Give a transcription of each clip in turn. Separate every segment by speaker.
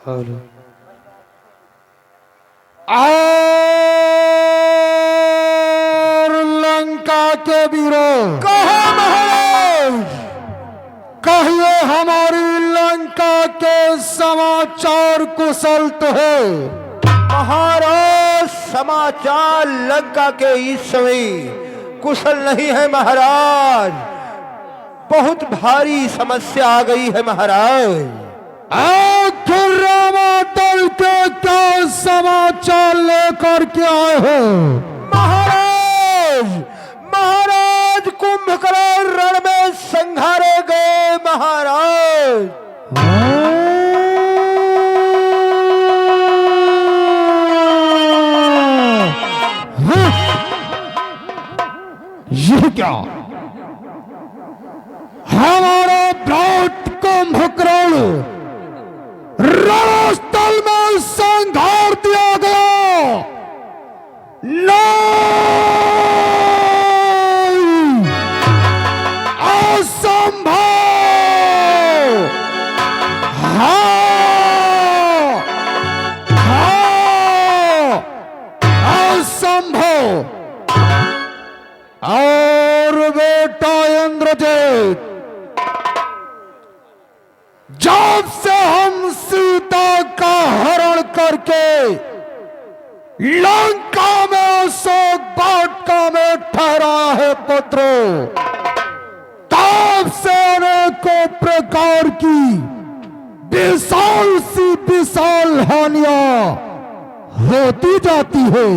Speaker 1: Hello.
Speaker 2: और लंका के वीरों,
Speaker 3: कहो महाराज,
Speaker 2: कहिए हमारी लंका के समाचार कुशल तो है?
Speaker 3: महाराज समाचार लंका के इस समय कुशल नहीं है महाराज। बहुत भारी समस्या आ गई है महाराज।
Speaker 2: आखिर रामादल के क्या समाचार लेकर के आए हो?
Speaker 3: महाराज, महाराज कुंभकर्ण रण में संघारे गए महाराज।
Speaker 2: ये क्या? हमारा भ्रात कुंभकर्ण रणस्थल में संघार दिया गया। नहीं, असंभव। हाँ, हाँ, असंभव। और बेटा इंद्रजीत, जब से हम सीता का हरण करके लंका में अशोक वाटिका में ठहरा है पुत्रों, तब से अनेकों प्रकार की विशाल सी विशाल हानियां होती जाती है।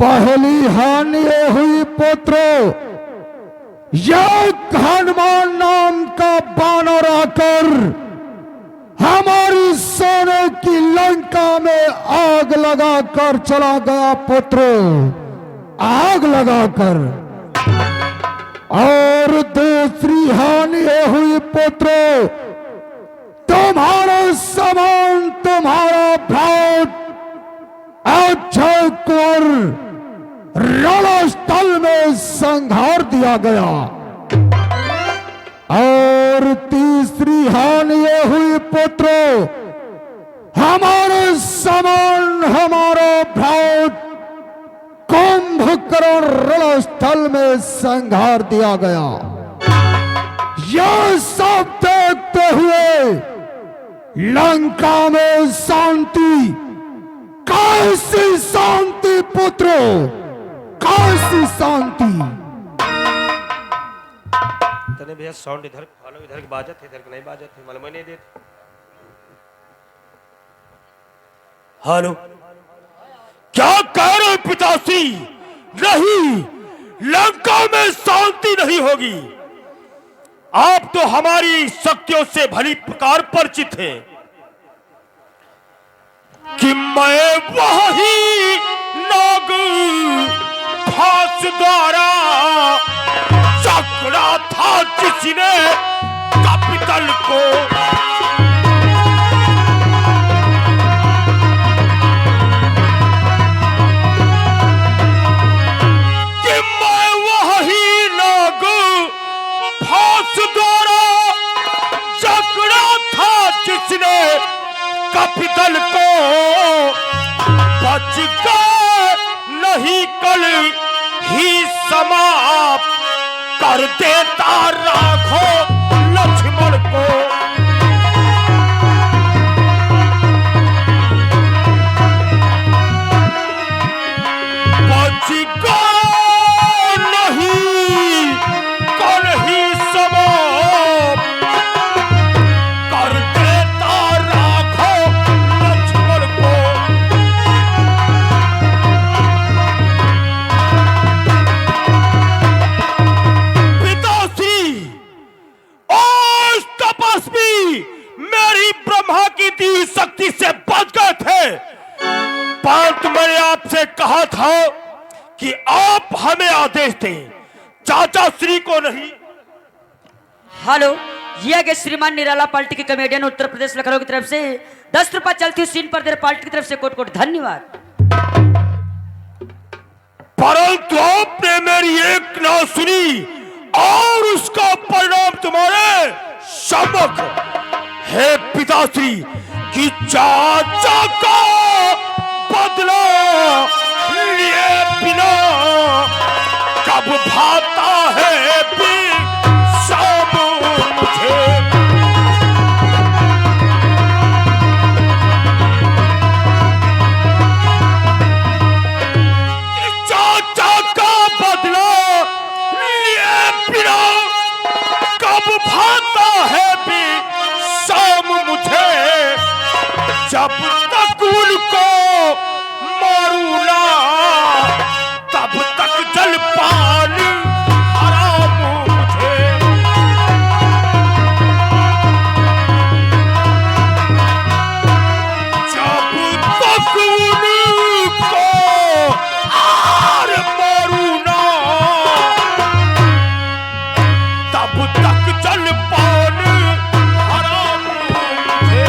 Speaker 2: पहली हानि ये हुई पुत्रों, एक हनुमान नाम का बानर आकर हमारी सोने की लंका में आग लगाकर चला गया पुत्रों, आग लगाकर। और दूसरी हानि ये हुई पुत्रों, तुम्हारे समान तुम्हारा भ्रात अक्षय कुंवर रणस्थल में संघार दिया गया। और तीसरी हानि ये हुई पुत्रों, हमारे समान हमारा भ्रात कुंभकर्ण रणस्थल में संघार दिया गया। यह सब देखते हुए लंका में शांति, कैसी शांति पुत्रों, कैसी शांति।
Speaker 1: तने भैया साउंड इधर फॉलो, इधर की बाजत है, इधर की नहीं बाजत है, मालूम नहीं देते। हेलो,
Speaker 4: क्या कह रहे पिताश्री? नहीं, लंका में शांति नहीं होगी। आप तो हमारी शक्तियों से भली प्रकार परिचित हैं कि मैं वही नाग फांस द्वारा चकरा था जिसने कपितल को जिसने कपितल को बच गए नहीं कल ही समाप्त कर देता राघो लक्ष्मण को। बच गए नहीं कल ही समाप्त शक्ति से बच गए थे, परंतु मैंने आपसे कहा था कि आप हमें आदेश दें, चाचा श्री को नहीं।
Speaker 5: हेलो, यह के श्रीमान निराला पार्टी के कमेडियन उत्तर प्रदेश लखनऊ की तरफ से 10 रुपए चलती सीन पर देर पार्टी की तरफ से कोट कोट धन्यवाद।
Speaker 4: परंतु आपने मेरी एक ना सुनी और उसका परिणाम तुम्हारे सम्मुख हे पिताश्री कि चाचा का बदला लिए बिना कब भाता है भी शाम मुझे। चाचा का बदला लिए बिना कब भाता है भी शाम मुझे। जब तक उनको मारू ना तब तक जलपान हराम मुझे। जब तक उनको आर मारू ना तब तक जलपान हराम मुझे।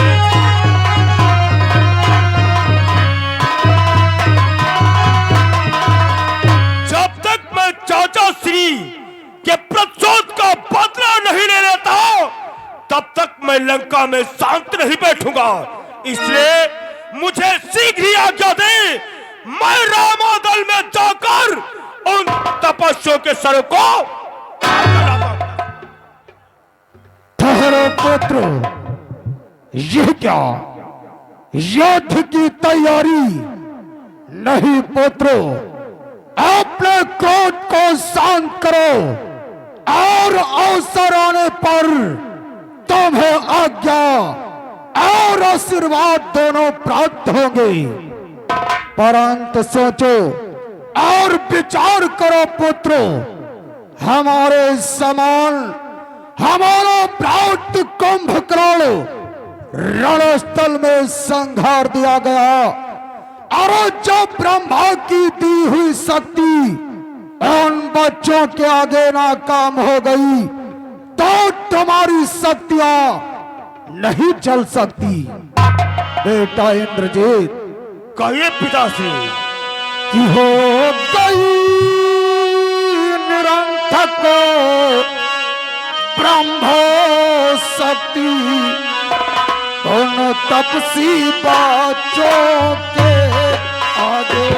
Speaker 4: जब तक मैं चाचा श्री के प्रतिशोध का बदला नहीं ले लेता तब तक मैं लंका में शांत नहीं बैठूंगा। इसलिए मुझे शीघ्र ही आज्ञा दे, मैं रामादल में जाकर उन तपस्वियों के सर को
Speaker 2: ठहरो पुत्र, यह क्या युद्ध की तैयारी? नहीं पुत्र, अपने क्रोध को शांत करो और अवसर आने पर तुम्हें आज्ञा और आशीर्वाद दोनों प्राप्त होंगे। परंतु सोचो और विचार करो पुत्र, हमारे समान हमारा प्राप्त कुंभकर्ण रणस्थल में संहार दिया गया और जो ब्रह्मा की दी हुई शक्ति उन बच्चों के आगे नाकाम हो गई तो तुम्हारी शक्तियां नहीं चल सकती। बेटा इंद्रजीत,
Speaker 4: कहिए पिताश्री।
Speaker 2: कि हो गई निरंथक ब्रह्मो शक्ति उन तपसी बच्चों के आगे।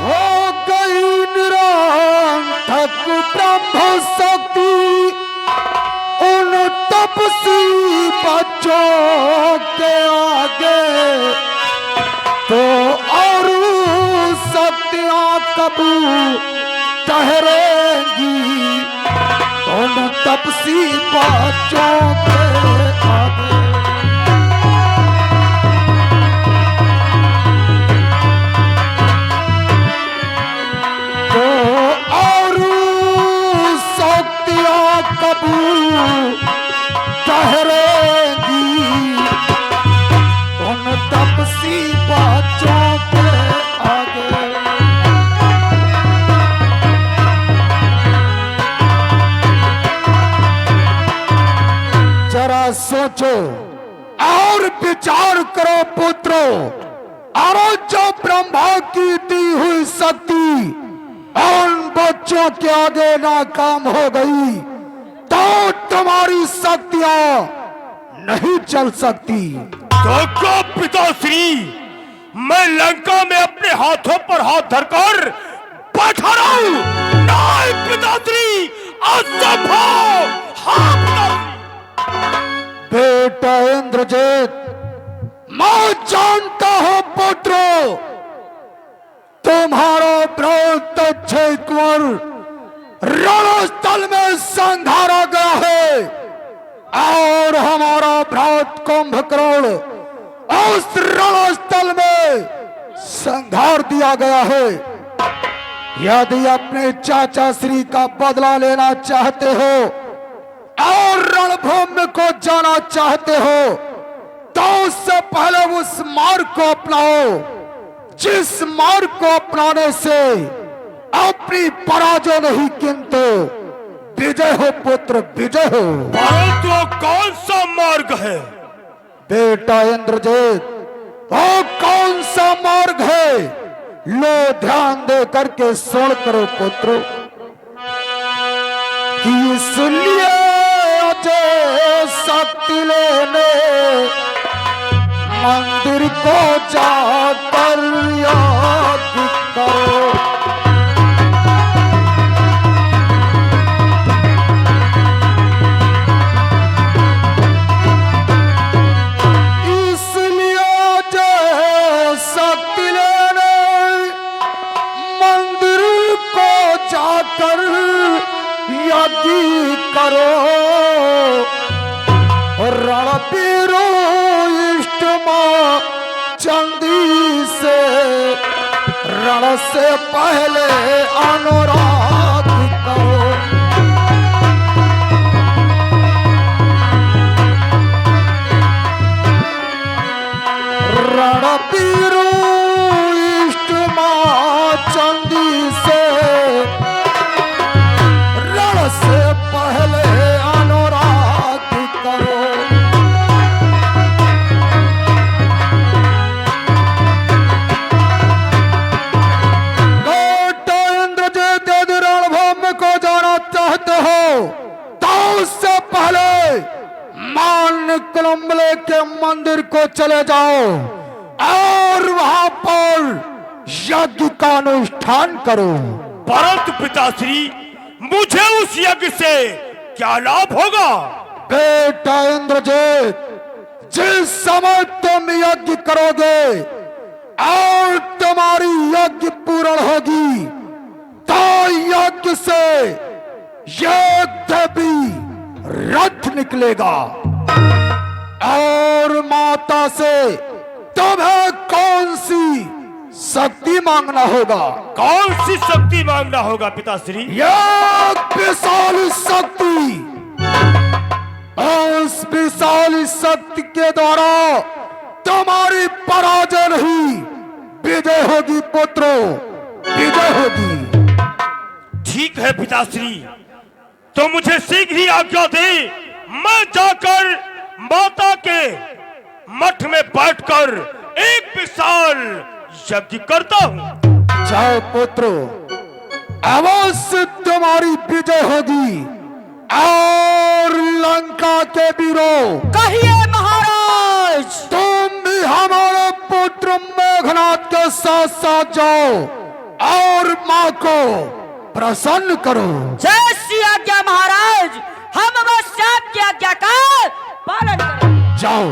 Speaker 2: हो गई निरंथक ब्रह्म शक्ति उन तपसी बच्चों के आगे, तो और शक्तियां कब ठहरेंगी उन तपसी बच्चों के आगे। तो और शक्तियां कब ठहरेंगी उन तपसी बच्चों के आगे। जरा सोचो और विचार करो पुत्रो, और जो ब्रह्मा की दी हुई शक्ति उन बच्चों के आगे नाकाम हो गई तो तुम्हारी शक्तियां नहीं चल सकती।
Speaker 4: तो पिताश्री, मैं लंका में अपने हाथों पर हाथ धरकर बैठा रहा हूं। नहीं पिताश्री, असंभव। हाँ पिताश्री।
Speaker 2: बेटा इंद्रजीत, मैं जानता हूं पुत्रो, तुम्हारा व्रत अच्छे कुंवर रणस्थल में संहारा गया है और हमारा भ्रात कुंभकर्ण उस रणस्थल में संहार दिया गया है। यदि अपने चाचा श्री का बदला लेना चाहते हो और रणभूमि को जाना चाहते हो तो उससे पहले उस मार्ग को अपनाओ जिस मार्ग को अपनाने से अपनी पराजय नहीं किंतु विजय हो पुत्र, विजय हो।
Speaker 4: परंतु कौन सा मार्ग है?
Speaker 2: बेटा इंद्रजीत, वो कौन सा मार्ग है लो ध्यान दे करके सुन करो पुत्रो कि इसलिए अजय शक्ति लेने मंदिर को जाकर याद करो। इसलिए अजय शक्ति लेने मंदिर को जाकर यज्ञ करो। रणबीरो इष्ट मां चंदी से रण से पहले अनुराग करो। रणबीरो इष्ट मां चंदी से रण से पहले अनुराग करो। को जाना चाहते हो तो उससे पहले मान कुलम्बले के मंदिर को चले जाओ और वहां पर यज्ञ का अनुष्ठान करो।
Speaker 4: परंतु पिताश्री मुझे उस यज्ञ से क्या लाभ होगा?
Speaker 2: बेटा इंद्रजीत, जिस समय तुम यज्ञ करोगे और तुम्हारी यज्ञ पूर्ण होगी तो यज्ञ से एक देवी रथ निकलेगा और माता से तुम्हें कौन सी शक्ति मांगना होगा?
Speaker 4: कौन सी शक्ति मांगना होगा पिताश्री?
Speaker 2: एक विशाल शक्ति। उस विशाल शक्ति के द्वारा तुम्हारी पराजय नहीं विजय होगी पुत्रो, विजय होगी।
Speaker 4: ठीक है पिताश्री, तो मुझे शीघ्र ही आज्ञा दे, मैं जाकर माता के मठ में बैठकर एक विशाल यज्ञ करता हूँ।
Speaker 2: जाओ पुत्रो, अवश्य तुम्हारी विजय होगी। और लंका के वीरों,
Speaker 5: कहिए महाराज।
Speaker 2: तुम भी हमारे पुत्र मेघनाथ के साथ साथ जाओ और माँ को प्रसन्न करो।
Speaker 5: जय श्री आज्ञा महाराज, हम अवश्य आपकी आज्ञा का पालन करेंगे।
Speaker 2: जाओ।